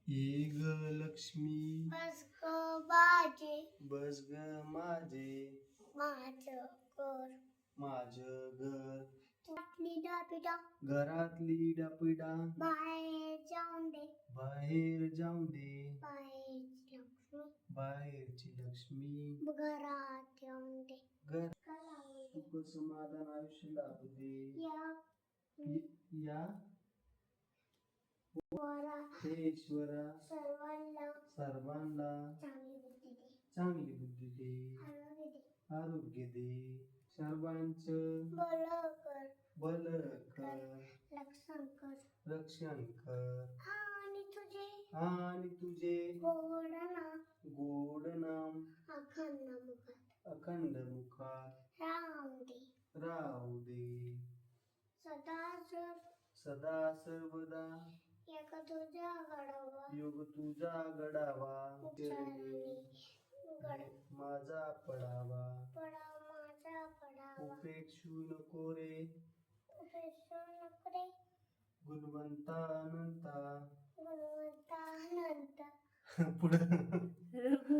ये ग लक्ष्मी बस ग बाजे बस ग माझे माझं घर माझं घर घरातली डाबिडा घरातली डापिडा बाहेर जाऊन दे बाहेर जाऊन दे बाहेरची लक्ष्मी बाहेरची लक्ष्मी घरात येऊन दे घर कलावून दे. सुख समाधान आयुष्य लाभू दे या वरा हे ईश्वरा सर्वांना सर्वांना चांगली बुद्धी दे चांगली बुद्धी दे आरोग्य दे आरोग्य दे सर्वांचं भलं कर भलं कर रक्षण कर रक्षण कर आणि तुझे आणि तुझे गोड नाम गोड नाम अखंड मुखात अखंड मुखात राहून दे राहू दे सदा सर्वदा एक तुझा घडवा योग तुझा घडावा उच्चारणी घड माझा पडावा पडा माझा पडावा उपेक्षू नको रे उपेक्षा नको रे गुणवंता अनंता गुणवंता अनंत पुढे